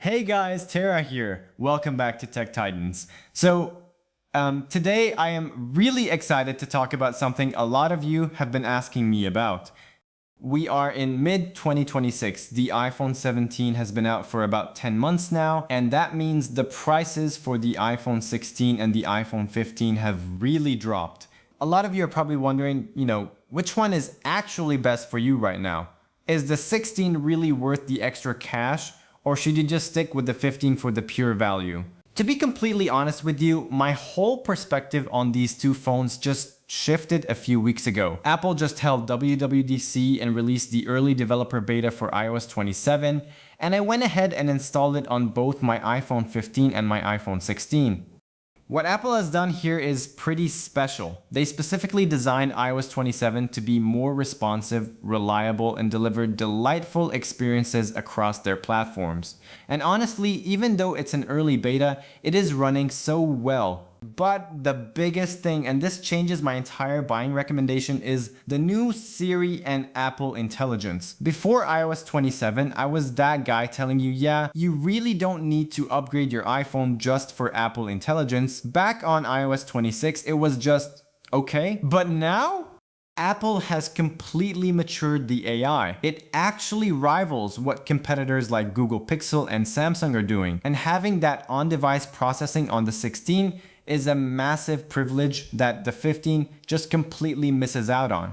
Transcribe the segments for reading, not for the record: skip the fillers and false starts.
Hey guys, Tara here. Welcome back to Tech Titans. Today I am really excited to talk about something a lot of you have been asking me about. We are in mid-2026. The iPhone 17 has been out for about 10 months now, and that means the prices for the iPhone 16 and the iPhone 15 have really dropped. A lot of you are probably wondering, which one is actually best for you right now? Is the 16 really worth the extra cash? Or should you just stick with the 15 for the pure value? To be completely honest with you, my whole perspective on these two phones just shifted a few weeks ago. Apple just held WWDC and released the early developer beta for iOS 27, and I went ahead and installed it on both my iPhone 15 and my iPhone 16. What Apple has done here is pretty special. They specifically designed iOS 27 to be more responsive, reliable, and deliver delightful experiences across their platforms. And honestly, even though it's an early beta, it is running so well. But the biggest thing, and this changes my entire buying recommendation, is the new Siri and Apple Intelligence. Before iOS 27, I was that guy telling you, yeah, you really don't need to upgrade your iPhone just for Apple Intelligence. Back on iOS 26, it was just okay. But now, Apple has completely matured the AI. It actually rivals what competitors like Google Pixel and Samsung are doing. And having that on-device processing on the 16 is a massive privilege that the 15 just completely misses out on.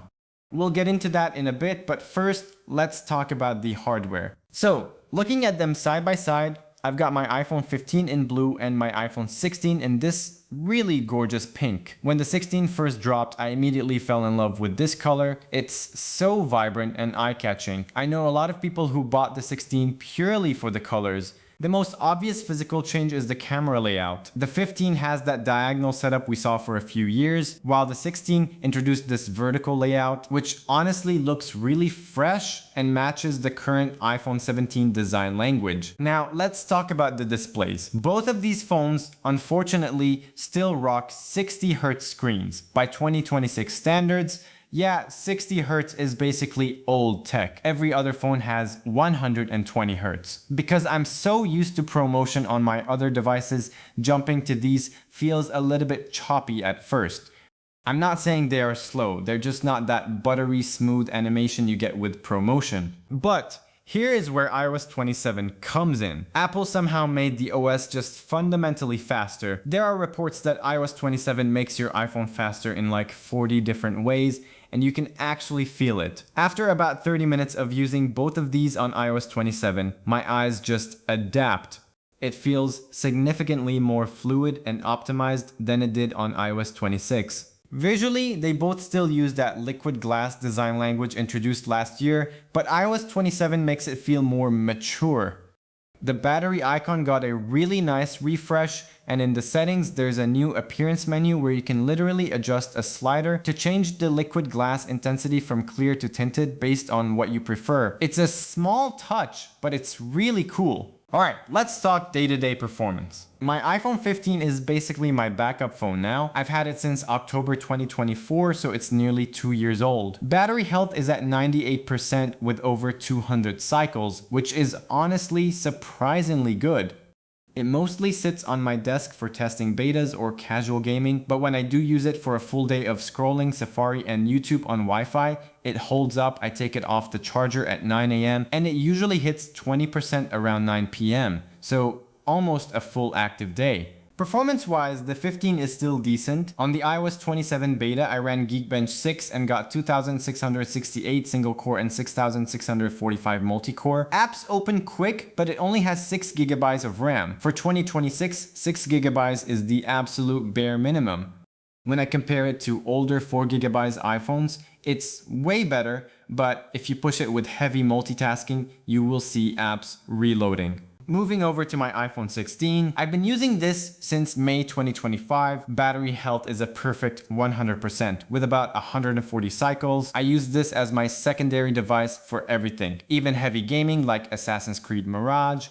We'll get into that in a bit, but first, let's talk about the hardware. So, looking at them side by side, I've got my iPhone 15 in blue and my iPhone 16 in this really gorgeous pink. When the 16 first dropped, I immediately fell in love with this color. It's so vibrant and eye-catching. I know a lot of people who bought the 16 purely for the colors. The most obvious physical change is the camera layout. The 15 has that diagonal setup we saw for a few years, while the 16 introduced this vertical layout, which honestly looks really fresh and matches the current iPhone 17 design language. Now, let's talk about the displays. Both of these phones, unfortunately, still rock 60Hz screens. By 2026 standards, yeah, 60 Hz is basically old tech. Every other phone has 120 Hz. Because I'm so used to ProMotion on my other devices, jumping to these feels a little bit choppy at first. I'm not saying they are slow, they're just not that buttery smooth animation you get with ProMotion. But here is where iOS 27 comes in. Apple somehow made the OS just fundamentally faster. There are reports that iOS 27 makes your iPhone faster in like 40 different ways, and you can actually feel it. After about 30 minutes of using both of these on iOS 27, my eyes just adapt. It feels significantly more fluid and optimized than it did on iOS 26. Visually, they both still use that liquid glass design language introduced last year, but iOS 27 makes it feel more mature. The battery icon got a really nice refresh, and in the settings, there's a new appearance menu where you can literally adjust a slider to change the liquid glass intensity from clear to tinted based on what you prefer. It's a small touch, but it's really cool. Alright, let's talk day-to-day performance. My iPhone 15 is basically my backup phone now. I've had it since October 2024, so it's nearly 2 years old. Battery health is at 98% with over 200 cycles, which is honestly surprisingly good. It mostly sits on my desk for testing betas or casual gaming, but when I do use it for a full day of scrolling Safari and YouTube on Wi-Fi, it holds up. I take it off the charger at 9 AM and it usually hits 20% around 9 PM, so almost a full active day. Performance-wise, the 15 is still decent. On the iOS 27 beta, I ran Geekbench 6 and got 2,668 single-core and 6,645 multi-core. Apps open quick, but it only has 6 GB of RAM. For 2026, 6 GB is the absolute bare minimum. When I compare it to older 4 GB iPhones, it's way better, but if you push it with heavy multitasking, you will see apps reloading. Moving over to my iPhone 16, I've been using this since May 2025. Battery health is a perfect 100% with about 140 cycles. I use this as my secondary device for everything, even heavy gaming like Assassin's Creed Mirage.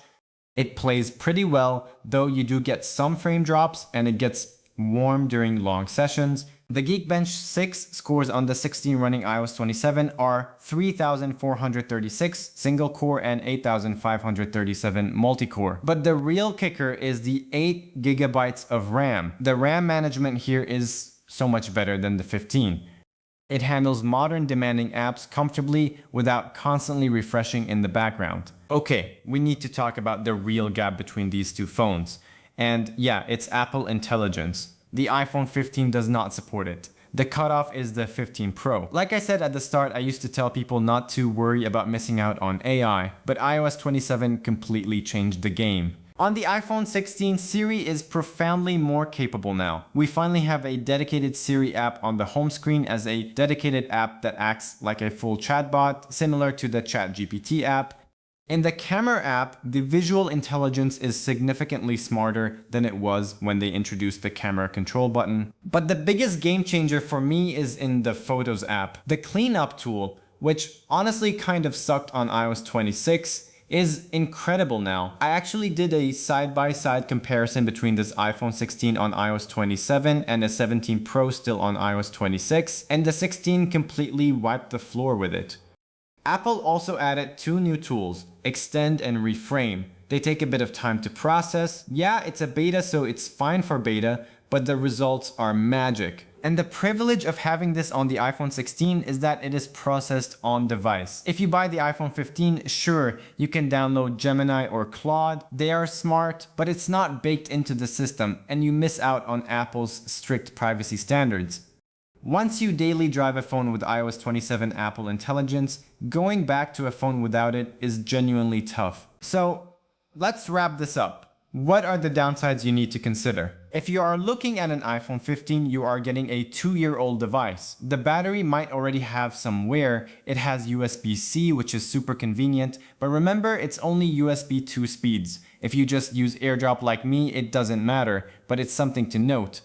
It plays pretty well, though you do get some frame drops and it gets warm during long sessions. The Geekbench 6 scores on the 16 running iOS 27 are 3,436 single-core and 8,537 multi-core. But the real kicker is the 8 gigabytes of RAM. The RAM management here is so much better than the 15. It handles modern demanding apps comfortably without constantly refreshing in the background. Okay, we need to talk about the real gap between these two phones. And yeah, it's Apple Intelligence. The iPhone 15 does not support it. The cutoff is the 15 Pro. Like I said at the start, I used to tell people not to worry about missing out on AI, but iOS 27 completely changed the game. On the iPhone 16, Siri is profoundly more capable now. We finally have a dedicated Siri app on the home screen as a dedicated app that acts like a full chatbot, similar to the ChatGPT app. In the camera app, the visual intelligence is significantly smarter than it was when they introduced the camera control button. But the biggest game changer for me is in the Photos app. The cleanup tool, which honestly kind of sucked on iOS 26, is incredible now. I actually did a side-by-side comparison between this iPhone 16 on iOS 27 and a 17 Pro still on iOS 26, and the 16 completely wiped the floor with it. Apple also added 2 new tools, Extend and Reframe. They take a bit of time to process. Yeah, it's a beta, so it's fine for beta, but the results are magic. And the privilege of having this on the iPhone 16 is that it is processed on device. If you buy the iPhone 15, sure, you can download Gemini or Claude. They are smart, but it's not baked into the system, and you miss out on Apple's strict privacy standards. Once you daily drive a phone with iOS 27 Apple Intelligence, going back to a phone without it is genuinely tough. So let's wrap this up. What are the downsides you need to consider? If you are looking at an iPhone 15, you are getting a 2-year-old device. The battery might already have some wear. It has USB-C, which is super convenient, but remember, it's only USB 2 speeds. If you just use AirDrop like me, it doesn't matter, but it's something to note.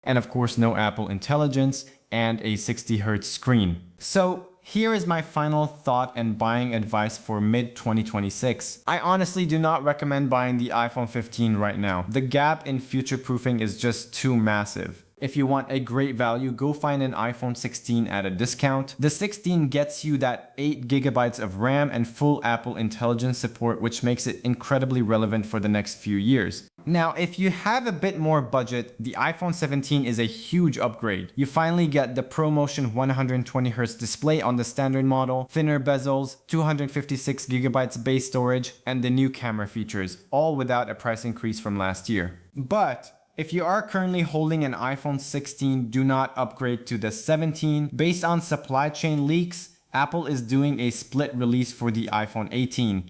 And of course, no Apple Intelligence and a 60Hz screen. So here is my final thought and buying advice for mid-2026. I honestly do not recommend buying the iPhone 15 right now. The gap in future-proofing is just too massive. If you want a great value, go find an iPhone 16 at a discount. The 16 gets you that 8 gigabytes of RAM and full Apple Intelligence support, which makes it incredibly relevant for the next few years. Now, if you have a bit more budget, the iPhone 17 is a huge upgrade. You finally get the ProMotion 120Hz display on the standard model, thinner bezels, 256 gigabytes base storage, and the new camera features, all without a price increase from last year. But if you are currently holding an iPhone 16, do not upgrade to the 17. Based on supply chain leaks, Apple is doing a split release for the iPhone 18.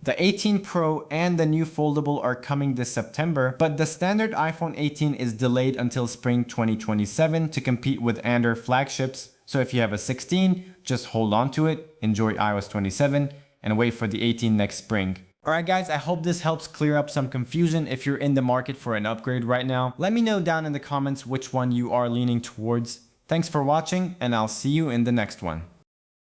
The 18 Pro and the new foldable are coming this September, but the standard iPhone 18 is delayed until spring 2027 to compete with Android flagships. So if you have a 16, just hold on to it, enjoy iOS 27, and wait for the 18 next spring. Alright guys, I hope this helps clear up some confusion if you're in the market for an upgrade right now. Let me know down in the comments which one you are leaning towards. Thanks for watching, and I'll see you in the next one.